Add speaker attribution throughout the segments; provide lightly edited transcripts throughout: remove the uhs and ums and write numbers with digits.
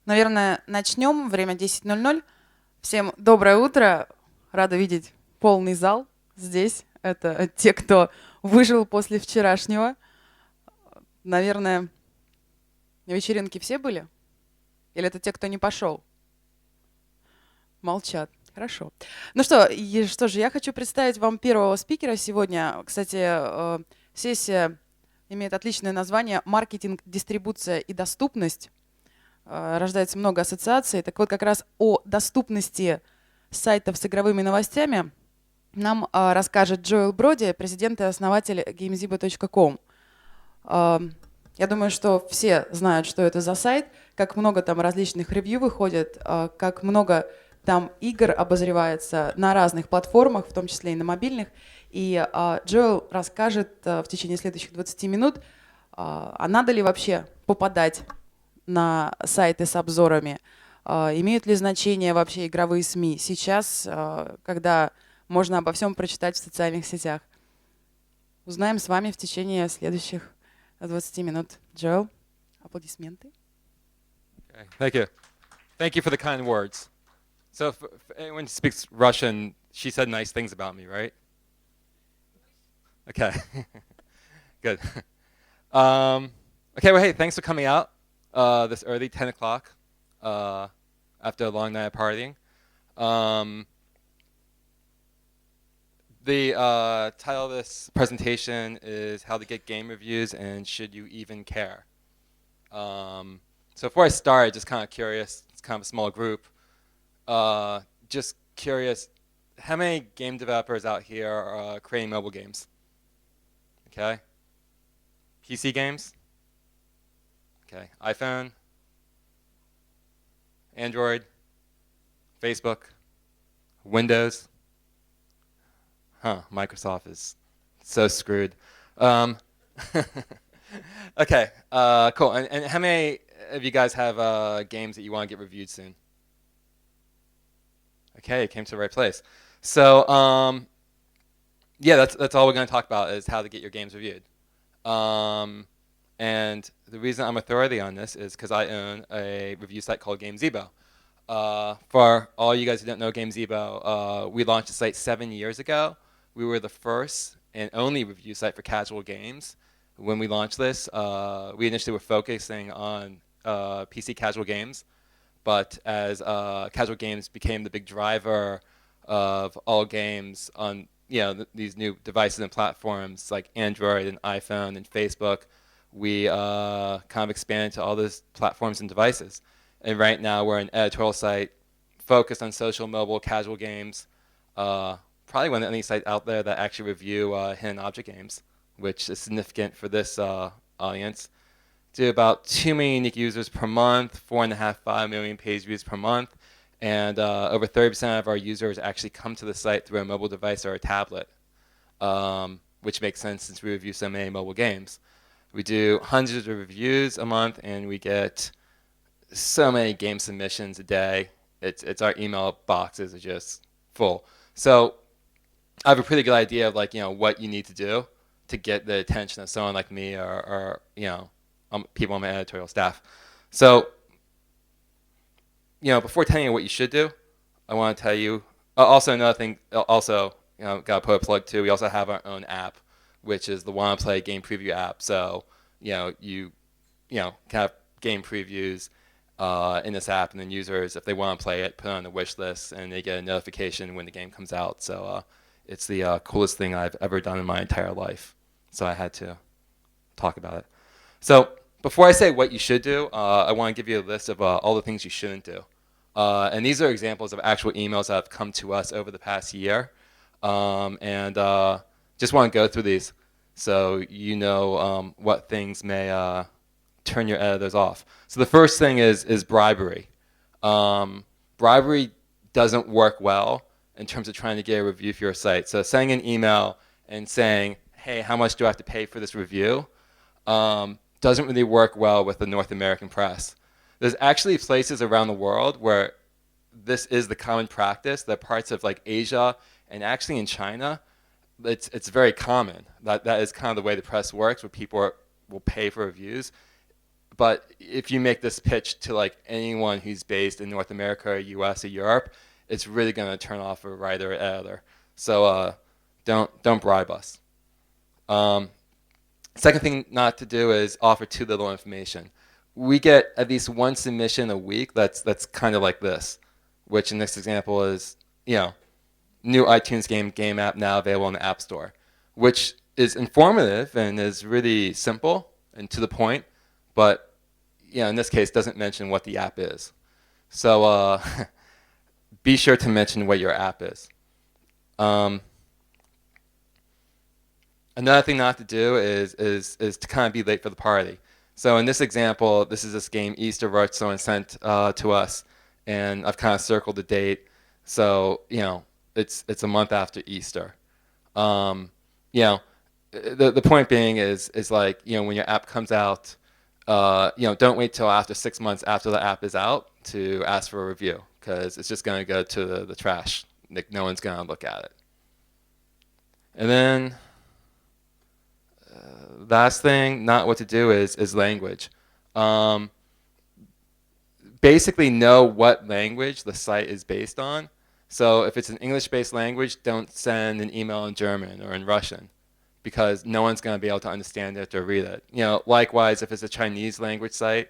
Speaker 1: Наверное, начнем. Время 10:00. Всем доброе утро. Рада видеть полный зал здесь. Это те, кто выжил после вчерашнего. Наверное, на вечеринке все были? Или это те, кто не пошел? Молчат. Хорошо. Ну что же, я хочу представить вам первого спикера сегодня. Кстати, сессия имеет отличное название «Маркетинг, дистрибуция и доступность». Рождается много ассоциаций. Так вот, как раз о доступности сайтов с игровыми новостями нам расскажет Джоэл Броди, президент и основатель Gamezebo.com. Я думаю, что все знают, что это за сайт, как много там различных ревью выходит, как много там игр обозревается на разных платформах, в том числе и на мобильных. И Джоэл расскажет в течение следующих 20 минут, а надо ли вообще попадать на сайты с обзорами, имеют ли значение вообще игровые СМИ сейчас, когда можно обо всем прочитать в социальных сетях. Узнаем с вами в течение следующих 20 минут. Джоэл, аплодисменты.
Speaker 2: Okay, thank you. Thank you for the kind words. So if anyone who speaks Russian, she said nice things about me, right? Okay, good. Okay, well, hey, thanks for coming out this early, 10 o'clock, after a long night of partying. The title of this presentation is How to Get Game Reviews and Should You Even Care? So before I start, just kind of curious, it's kind of a small group, just curious, how many game developers out here are creating mobile games? Okay. PC games? Okay. iPhone? Android? Facebook? Windows? Huh, Microsoft is so screwed. Okay, cool. And how many of you guys have games that you want to get reviewed soon? Okay, it came to the right place. So, yeah, that's all we're going to talk about is how to get your games reviewed. And the reason I'm authority on this is because I own a review site called Gamezebo. For all you guys who don't know Gamezebo, we launched the site 7 years ago. We were the first and only review site for casual games. When we launched this, we initially were focusing on PC casual games, but as casual games became the big driver of all games on these new devices and platforms like Android and iPhone and Facebook, we kind of expanded to all those platforms and devices. And right now we're an editorial site focused on social, mobile, casual games. Probably one of the only sites out there that actually review hidden object games, which is significant for this audience. Do about 2 million unique users per month, 4.5 million page views per month, and over 30% of our users actually come to the site through a mobile device or a tablet, which makes sense since we review so many mobile games. We do hundreds of reviews a month, and we get so many game submissions a day. It's our email boxes are just full. So I have a pretty good idea of what you need to do to get the attention of someone like me or people on my editorial staff. So before telling you what you should do, I want to tell you also another thing. Also, gotta put a plug too. We also have our own app, which is the Wanna Play game preview app. So you can have game previews in this app, and then users, if they want to play it, put it on the wish list, and they get a notification when the game comes out. So it's the coolest thing I've ever done in my entire life. So I had to talk about it. So before I say what you should do, I want to give you a list of all the things you shouldn't do. And these are examples of actual emails that have come to us over the past year. And just want to go through these so you know what things may turn your editors off. So the first thing is bribery. Bribery doesn't work well in terms of trying to get a review for your site. So sending an email and saying, hey, how much do I have to pay for this review? Doesn't really work well with the North American press. There's actually places around the world where this is the common practice, that parts of Asia and actually in China, it's very common. That is kind of the way the press works, where people will pay for reviews. But if you make this pitch to like anyone who's based in North America or US or Europe, it's really going to turn off a writer or editor. So don't bribe us. Second thing not to do is offer too little information. We get at least one submission a week that's kind of like this, which in this example is, new iTunes game app now available in the App Store, which is informative and is really simple and to the point, but in this case doesn't mention what the app is. So be sure to mention what your app is. Another thing not to do is to kind of be late for the party. So in this example, this is this game Easter Rush someone sent to us, and I've kind of circled the date. So it's a month after Easter. The point being is like when your app comes out, don't wait till after 6 months after the app is out to ask for a review, because it's just going to go to the trash. Like, no one's going to look at it. And then last thing, not what to do is language. Basically know what language the site is based on. So if it's an English-based language, don't send an email in German or in Russian, because no one's going to be able to understand it or read it. Likewise, if it's a Chinese language site,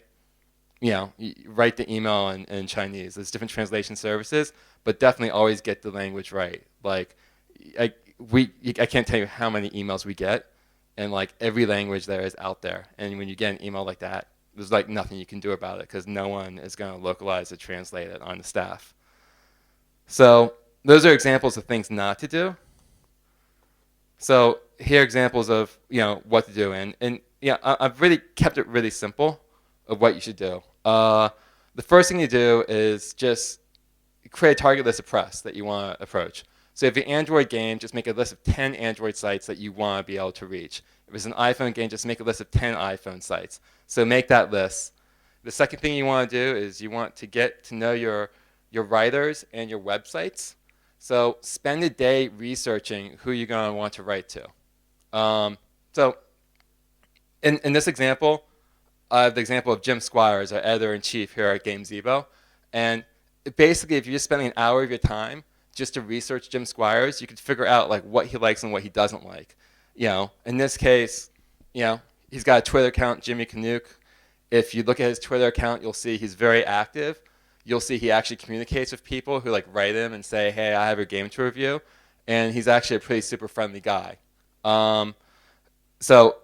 Speaker 2: write the email in Chinese. There's different translation services, but definitely always get the language right. Like, I can't tell you how many emails we get, and like every language there is out there. And when you get an email like that, there's like nothing you can do about it, because no one is going to localize or translate it on the staff. So those are examples of things not to do. So here are examples of what to do, and I've really kept it really simple of what you should do. The first thing you do is just create a target list of press that you want to approach. So if you're an Android game, just make a list of 10 Android sites that you want to be able to reach. If it's an iPhone game, just make a list of 10 iPhone sites. So make that list. The second thing you want to do is you want to get to know your writers and your websites. So spend a day researching who you're going to want to write to. So in this example, I have the example of Jim Squires, our editor-in-chief here at Gamezebo. And basically, if you're just spending an hour of your time just to research Jim Squires, you could figure out like what he likes and what he doesn't like. In this case, he's got a Twitter account, Jimmy Canuck. If you look at his Twitter account, you'll see he's very active. You'll see he actually communicates with people who like write him and say, hey, I have a game to review. And he's actually a pretty super friendly guy. So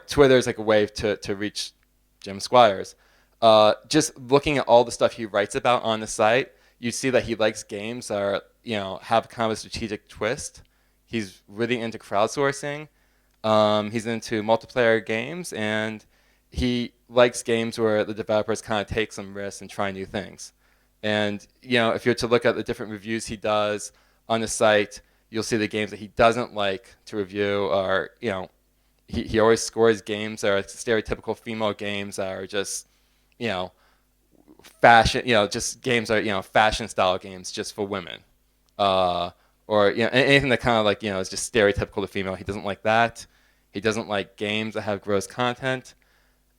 Speaker 2: Twitter is like a way to reach Jim Squires. Just looking at all the stuff he writes about on the site, you see that he likes games that are, have kind of a strategic twist. He's really into crowdsourcing. He's into multiplayer games, and he likes games where the developers kind of take some risks and try new things. And if you're to look at the different reviews he does on the site, you'll see the games that he doesn't like to review are, he always scores games that are stereotypical female games that are just, fashion, just games that are, fashion style games just for women. Or anything that kind of like, is just stereotypical to female. He doesn't like that. He doesn't like games that have gross content.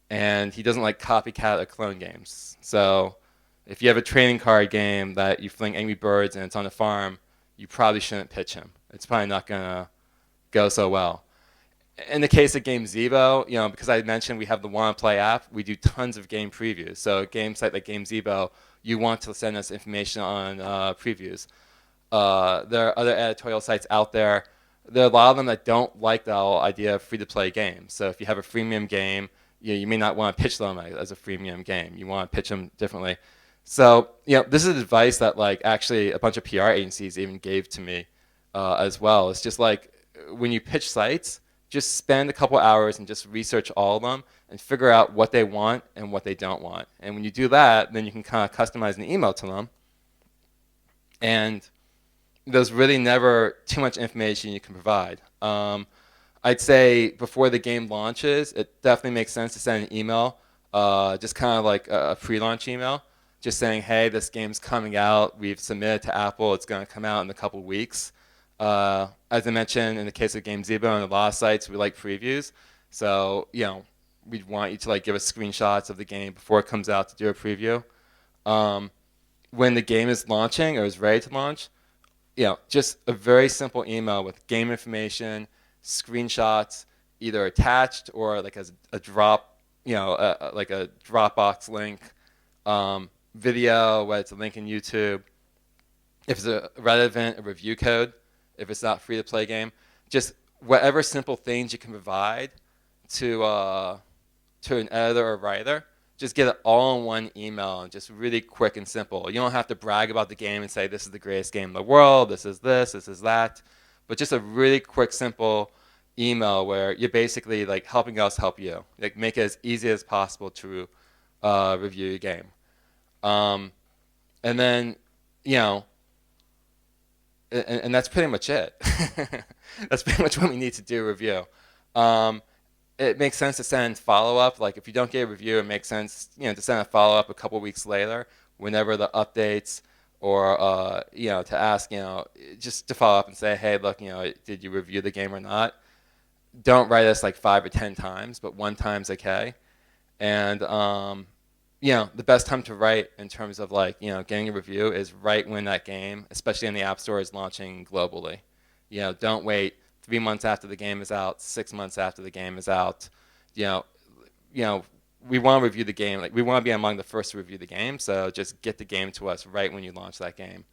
Speaker 2: And he doesn't like copycat or clone games. So if you have a trading card game that you fling Angry Birds and it's on a farm, you probably shouldn't pitch him. It's probably not going to go so well. In the case of Gamezebo, because I mentioned we have the Wanna Play app, we do tons of game previews. So a game site like Gamezebo, you want to send us information on previews. There are other editorial sites out there. There are a lot of them that don't like the whole idea of free-to-play games. So if you have a freemium game, you may not want to pitch them as a freemium game. You want to pitch them differently. So this is advice that like actually a bunch of PR agencies even gave to me as well. It's just like when you pitch sites, just spend a couple hours and just research all of them and figure out what they want and what they don't want. And when you do that, then you can kind of customize an email to them. And there's really never too much information you can provide. I'd say before the game launches, it definitely makes sense to send an email, just kind of like a pre-launch email, just saying, hey, this game's coming out. We've submitted to Apple. It's going to come out in a couple weeks. As I mentioned, in the case of Gamezebo and a lot of sites, we like previews. So, we'd want you to like give us screenshots of the game before it comes out to do a preview. When the game is launching or is ready to launch, just a very simple email with game information, screenshots, either attached or like as a drop, like a Dropbox link, video, whether it's a link in YouTube, if it's a relevant a review code, if it's not free to play game, just whatever simple things you can provide to an editor or writer, just get it all in one email and just really quick and simple. You don't have to brag about the game and say this is the greatest game in the world, this is that, but just a really quick, simple email where you're basically like helping us help you, like make it as easy as possible to review your game. And then, and that's pretty much it. That's pretty much what we need to do review. It makes sense to send follow-up. Like if you don't get a review, it makes sense, to send a follow-up a couple weeks later, whenever the updates, or to ask, just to follow up and say, hey, look, did you review the game or not? Don't write us like 5 or 10 times, but one time's okay. And the best time to write in terms of like getting a review is right when that game, especially in the App Store, is launching globally. Don't wait 3 months after the game is out, 6 months after the game is out. We want to review the game. Like we want to be among the first to review the game. So just get the game to us right when you launch that game.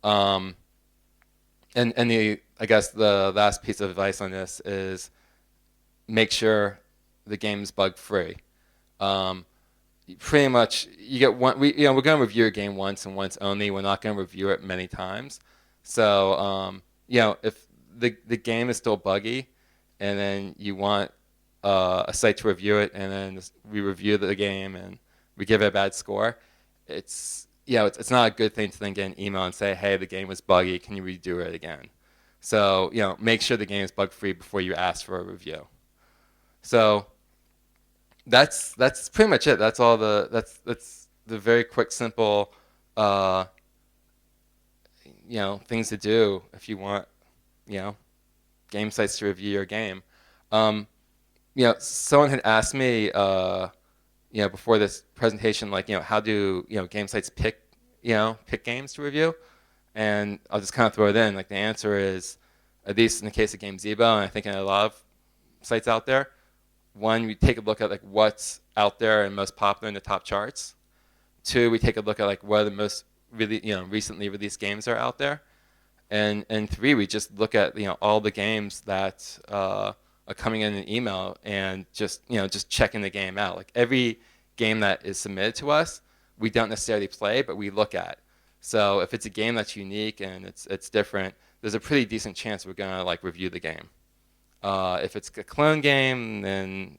Speaker 2: And I guess the last piece of advice on this is make sure the game's bug free. Pretty much, you get one. We're going to review a game once and once only. We're not going to review it many times. So if the game is still buggy, and then you want a site to review it, and then we review the game and we give it a bad score, it's not a good thing to then get an email and say, hey, the game was buggy, can you redo it again? So make sure the game is bug free before you ask for a review. So that's pretty much it. That's all that's the very quick, simple things to do if you want game sites to review your game. Someone had asked me before this presentation, like how do game sites pick games to review? And I'll just kind of throw it in. Like the answer is, at least in the case of Gamezebo, and I think in a lot of sites out there, one, we take a look at like what's out there and most popular in the top charts. Two, we take a look at like what are the most really recently released games are out there. And three, we just look at all the games that are coming in an email and just checking the game out. Like every game that is submitted to us, we don't necessarily play, but we look at. So if it's a game that's unique and it's different, there's a pretty decent chance we're gonna like review the game. If it's a clone game, then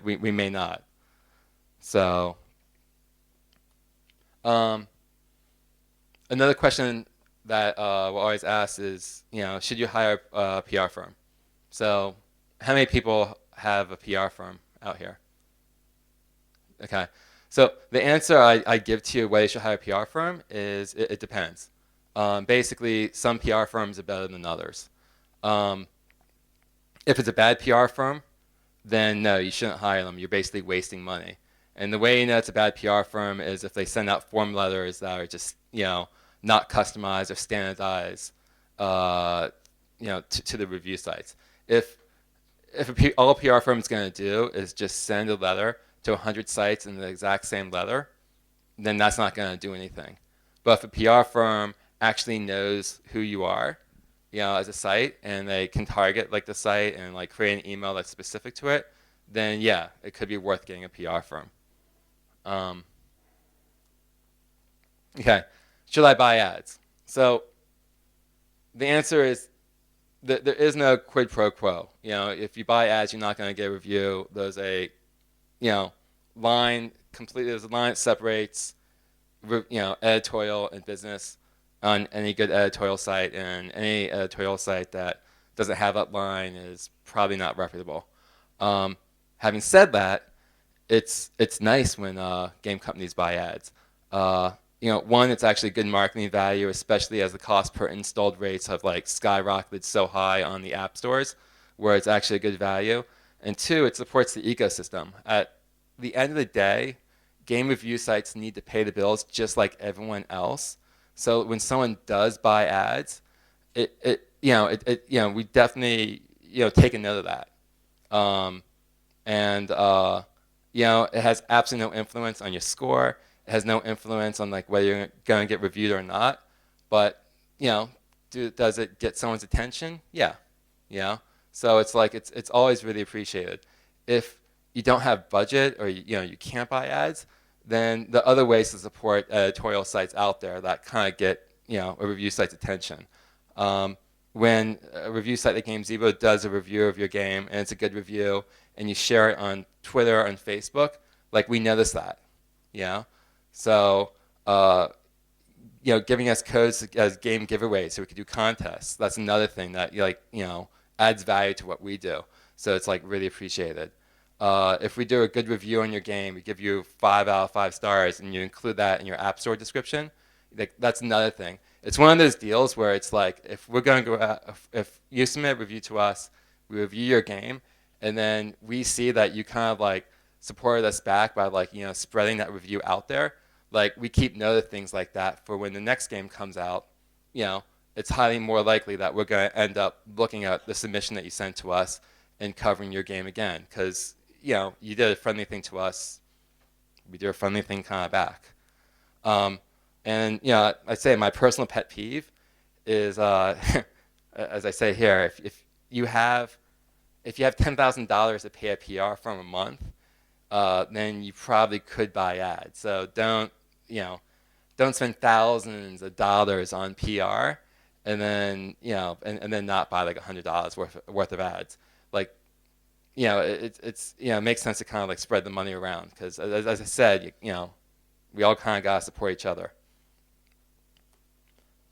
Speaker 2: we may not. So another question that we'll always ask is, should you hire a PR firm? So how many people have a PR firm out here? Okay. So the answer I give to you whether you should hire a PR firm is it depends. Basically, some PR firms are better than others. If it's a bad PR firm, then no, you shouldn't hire them. You're basically wasting money. And the way you know it's a bad PR firm is if they send out form letters that are just not customized or standardized to the review sites. If all a PR firm is going to do is just send a letter to 100 sites in the exact same letter, then that's not going to do anything. But if a PR firm actually knows who you are, as a site, and they can target like the site and like create an email that's specific to it, then yeah, it could be worth getting a PR firm. Okay, should I buy ads? So the answer is there is no quid pro quo. If you buy ads, you're not going to get a review. There's a line completely. There's a line that separates editorial and business on any good editorial site, and any editorial site that doesn't have that line is probably not reputable. Having said that, it's nice when game companies buy ads. One, it's actually good marketing value, especially as the cost per installed rates have like skyrocketed so high on the app stores, where it's actually a good value. And two, it supports the ecosystem. At the end of the day, game review sites need to pay the bills just like everyone else. So when someone does buy ads, we definitely take a note of that. Um, and it has absolutely no influence on your score. It has no influence on like whether you're going to get reviewed or not. But does it get someone's attention? Yeah, So it's like it's always really appreciated. If you don't have budget or you can't buy ads, then the other ways to support editorial sites out there that kind of get a review site's attention. When a review site like Gamezebo does a review of your game and it's a good review, and you share it on Twitter and Facebook, like we notice that, So, giving us codes as game giveaways so we could do contests. That's another thing that adds value to what we do. So it's like really appreciated. If we do a good review on your game, we give you 5 out of 5 stars, and you include that in your App Store description. Like that's another thing. It's one of those deals where it's like if we're going to go out, if you submit a review to us, we review your game, and then we see that you kind of like supported us back by like spreading that review out there. Like we keep note of things like that for when the next game comes out. It's highly more likely that we're going to end up looking at the submission that you sent to us and covering your game again because you did a friendly thing to us, we do a friendly thing kind of back. And I'd say my personal pet peeve is, as I say here, if you have $10,000 to pay a PR from a month, then you probably could buy ads. So don't spend thousands of dollars on PR and then and then not buy like $100 worth of ads. Like it makes sense to kind of like spread the money around because as I said, we all kind of gotta support each other.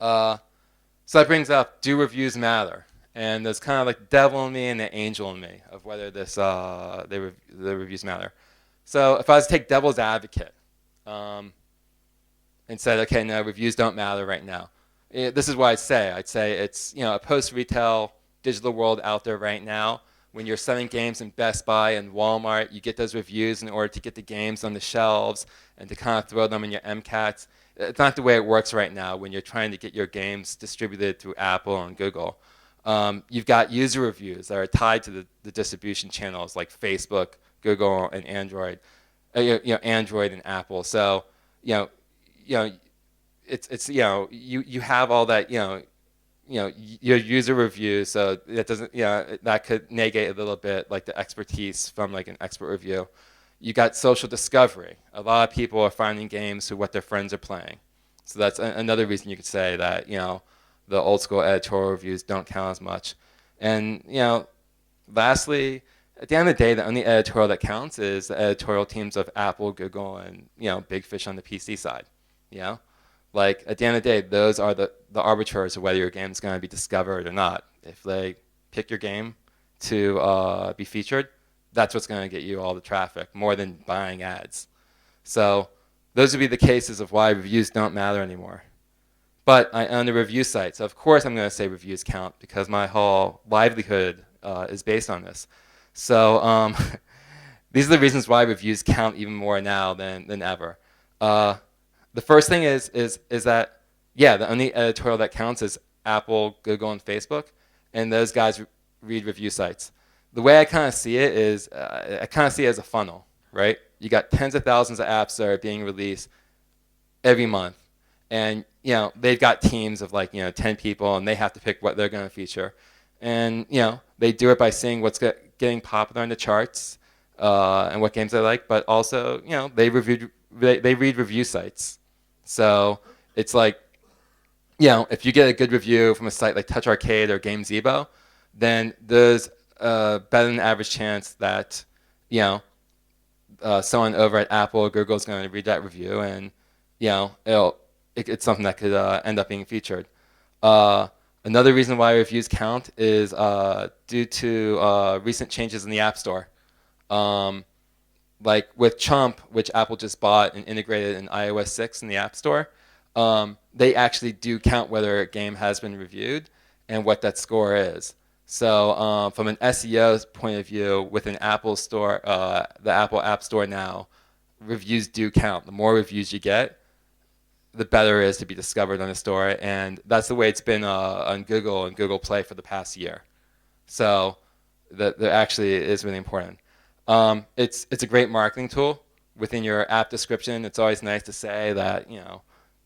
Speaker 2: So that brings up, do reviews matter? And there's kind of like the devil in me and the angel in me of whether the reviews matter. So if I was to take devil's advocate and said, okay, no, reviews don't matter right now. This is what I'd say. I'd say it's a post-retail digital world out there right now. When you're selling games in Best Buy and Walmart, you get those reviews in order to get the games on the shelves and to kind of throw them in your MCATs. It's not the way it works right now when you're trying to get your games distributed through Apple and Google. You've got user reviews that are tied to the distribution channels like Facebook, Google, and Android. Android and Apple. So it's you have all that your user reviews, so that doesn't that could negate a little bit like the expertise from like an expert review. You got social discovery. A lot of people are finding games through what their friends are playing, so that's another reason you could say that the old school editorial reviews don't count as much. And lastly, at the end of the day, the only editorial that counts is the editorial teams of Apple, Google, and big fish on the PC side. Like at the end of the day, those are the arbiters of whether your game is going to be discovered or not. If they pick your game to be featured, that's what's going to get you all the traffic, more than buying ads. So those would be the cases of why reviews don't matter anymore. But I own a review site, so of course I'm going to say reviews count because my whole livelihood is based on this. So these are the reasons why reviews count even more now than ever. The first thing is that, the only editorial that counts is Apple, Google, and Facebook, and those guys read review sites. The way I kind of see it is, I kind of see it as a funnel, right? You got tens of thousands of apps that are being released every month, and they've got teams of like 10 people, and they have to pick what they're going to feature, and they do it by seeing what's getting popular in the charts and what games they like, but also they read review sites. So it's like if you get a good review from a site like Touch Arcade or Gamezebo, then there's a better than average chance that someone over at Apple or Google is going to read that review, and it's something that could end up being featured. Another reason why reviews count is due to recent changes in the App Store. Like with Chomp, which Apple just bought and integrated in iOS 6 in the App Store, they actually do count whether a game has been reviewed and what that score is. So from an SEO point of view, with an Apple Store, the Apple App Store now, reviews do count. The more reviews you get, the better it is to be discovered on the store, and that's the way it's been on Google and Google Play for the past year. So that actually is really important. It's a great marketing tool. Within your app description, it's always nice to say that,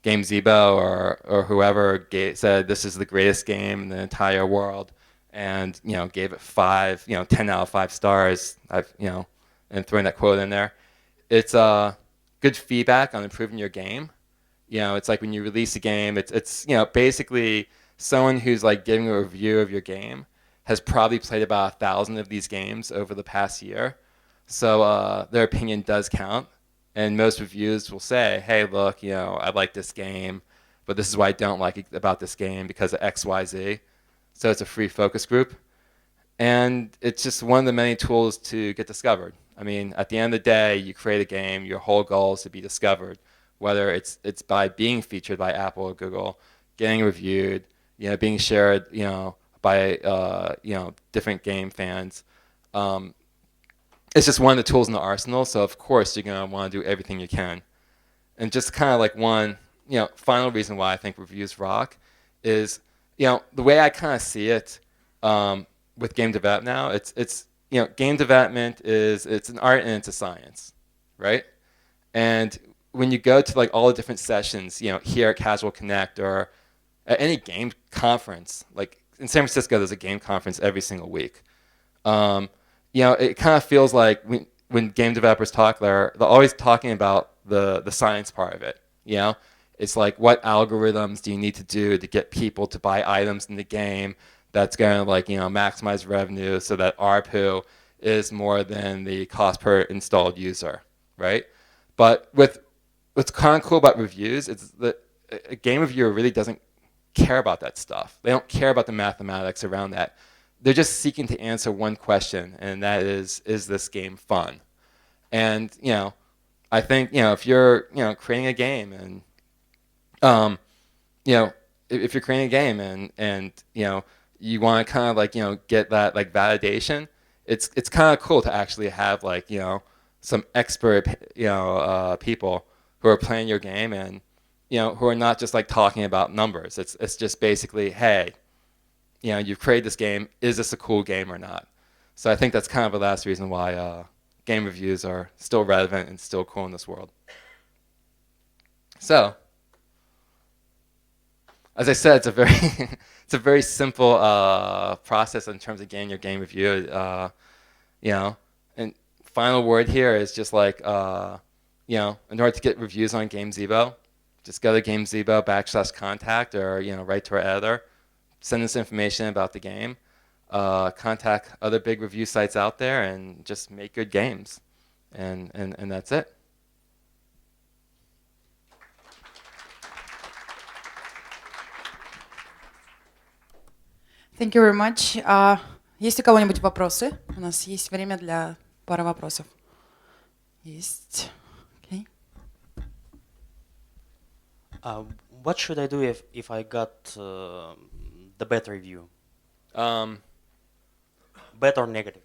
Speaker 2: Gamezebo or whoever said this is the greatest game in the entire world, and gave it 10 out of 5 stars. And throwing that quote in there, it's good feedback on improving your game. It's like when you release a game, it's basically someone who's like giving a review of your game has probably played about 1,000 of these games over the past year. So their opinion does count. And most reviews will say, hey, look, I like this game, but this is why I don't like it about this game because of X, Y, Z. So it's a free focus group. And it's just one of the many tools to get discovered. I mean, at the end of the day, you create a game, your whole goal is to be discovered, whether it's by being featured by Apple or Google, getting reviewed, being shared, by different game fans. It's just one of the tools in the arsenal. So of course you're gonna want to do everything you can. And just kind of like one, final reason why I think reviews rock is, the way I kind of see it with game development now. It's game development it's an art and it's a science, right? And when you go to like all the different sessions, here at Casual Connect or at any game conference, like in San Francisco, there's a game conference every single week. It kind of feels like when game developers talk, they're always talking about the science part of it. It's like, what algorithms do you need to do to get people to buy items in the game that's going to maximize revenue so that ARPU is more than the cost per installed user, right? But what's kind of cool about reviews is that a game reviewer really doesn't care about that stuff. They don't care about the mathematics around that. They're just seeking to answer one question, and that is this game fun? And I think if you're creating a game and if you're creating a game and you want to kind of get that validation, it's kind of cool to actually have some expert people who are playing your game and who are not just talking about numbers. It's just basically, hey, you've created this game. Is this a cool game or not? So I think that's kind of the last reason why game reviews are still relevant and still cool in this world. So, as I said, it's a very simple process in terms of getting your game reviewed. And final word here is just in order to get reviews on Gamezebo, just go to Gamezebo /contact or write to our editor. Send us information about the game, contact other big review sites out there, and just make good games. And that's it.
Speaker 1: Thank you very much. Есть у кого-нибудь вопросы? У нас есть время для пары вопросов. Есть. Okay.
Speaker 3: What should I do if I got the bad review? Bad or negative?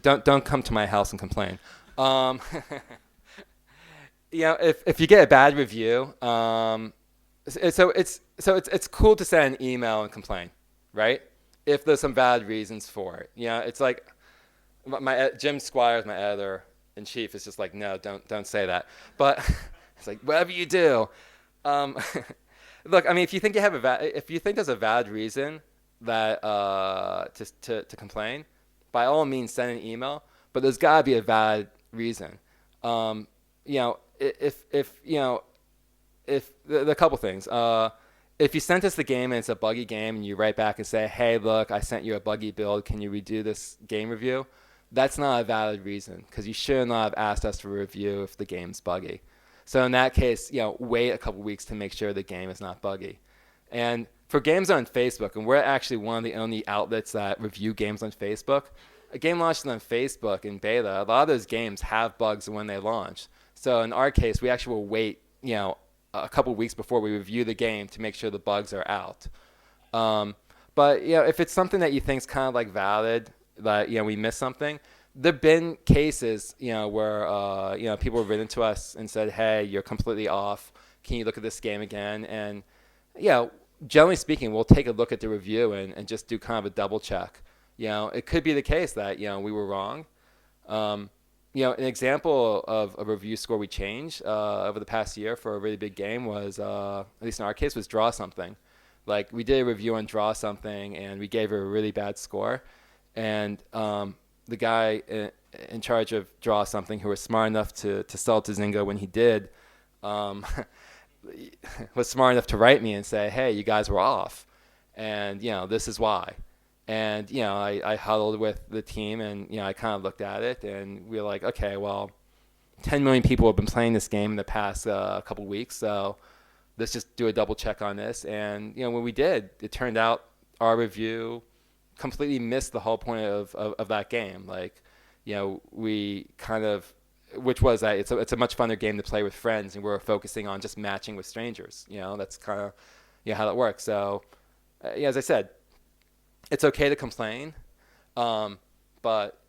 Speaker 2: Don't come to my house and complain. If you get a bad review, it's cool to send an email and complain, right? If there's some valid reasons for it. It's like Jim Squires, my editor in chief, is just like, no, don't say that. But it's like, whatever you do. Look, I mean, if you think there's a valid reason that to complain, by all means send an email. But there's got to be a valid reason. If there are a couple things. If you sent us the game and it's a buggy game and you write back and say, hey, look, I sent you a buggy build, can you redo this game review? That's not a valid reason, because you should not have asked us to review if the game's buggy. So in that case, wait a couple weeks to make sure the game is not buggy. And for games on Facebook, and we're actually one of the only outlets that review games on Facebook, a game launched on Facebook in beta, a lot of those games have bugs when they launch. So in our case, we actually will wait, a couple weeks before we review the game to make sure the bugs are out. But if it's something that you think is kind of like valid, that we missed something. There've been cases where people have written to us and said, "Hey, you're completely off. Can you look at this game again?" And generally speaking, we'll take a look at the review and just do kind of a double check. It could be the case that we were wrong. An example of a review score we changed over the past year for a really big game was, at least in our case, was draw something. Like, we did a review on draw something, and we gave her a really bad score. And the guy in charge of draw something, who was smart enough to sell to Zynga when he did, was smart enough to write me and say, "Hey, you guys were off, and this is why." And I huddled with the team, and I kind of looked at it, and we were like, "Okay, well, 10 million people have been playing this game in the past couple weeks, so let's just do a double check on this." And when we did, it turned out our review completely missed the whole point of that game. Like, we kind of, which was that it's a much funner game to play with friends, and we're focusing on just matching with strangers. That's kind of how that works. So as I said, it's okay to complain, but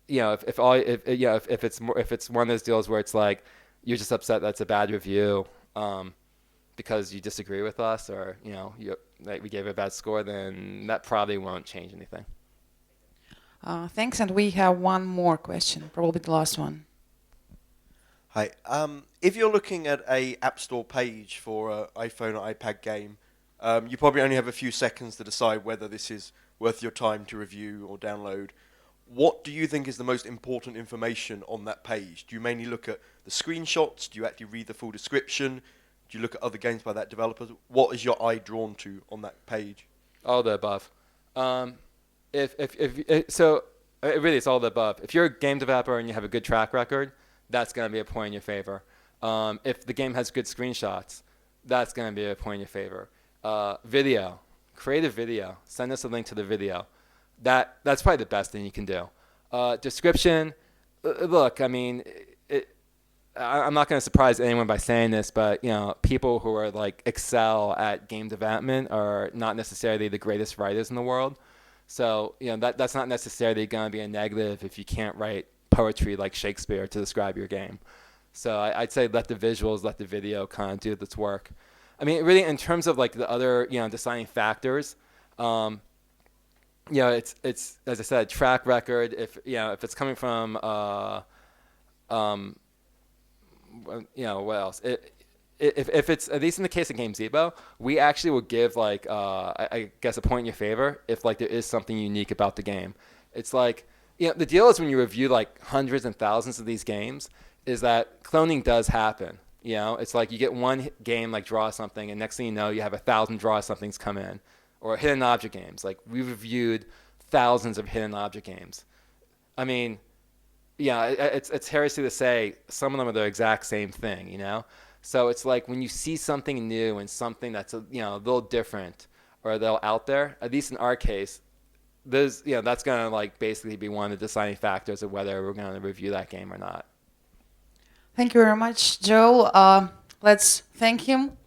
Speaker 2: if it's one of those deals where it's like you're just upset that's a bad review because you disagree with us, or like we gave a bad score, then that probably won't change anything.
Speaker 1: Thanks, and we have one more question, probably the last one.
Speaker 4: Hi. If you're looking at a App Store page for an iPhone or iPad game, you probably only have a few seconds to decide whether this is worth your time to review or download. What do you think is the most important information on that page? Do you mainly look at the screenshots? Do you actually read the full description? Do you look at other games by that developer? What is your eye drawn to on that page?
Speaker 2: All the above. So really, it's all the above. If you're a game developer and you have a good track record, that's going to be a point in your favor. If the game has good screenshots, that's going to be a point in your favor. Video. Create a video. Send us a link to the video. That's probably the best thing you can do. Description. Look, I mean, I'm not going to surprise anyone by saying this, but people who are like excel at game development are not necessarily the greatest writers in the world. So that's not necessarily going to be a negative if you can't write poetry like Shakespeare to describe your game. So I'd say let the visuals, let the video kind of do its work. I mean, really, in terms of like the other deciding factors, it's as I said, track record. If it's coming from what else? If it's, at least in the case of Gamezebo, we actually will give like I guess a point in your favor if like there is something unique about the game. It's like the deal is when you review like hundreds and thousands of these games, is that cloning does happen. It's like you get one game like Draw Something, and next thing you know, you have 1,000 Draw Somethings come in, or hidden object games. Like, we reviewed thousands of hidden object games. I mean, it's heresy to say some of them are the exact same thing. So it's like when you see something new and something that's a little different or a little out there, at least in our case, that's gonna like basically be one of the deciding factors of whether we're gonna review that game or not.
Speaker 1: Thank you very much, Joel. Let's thank him.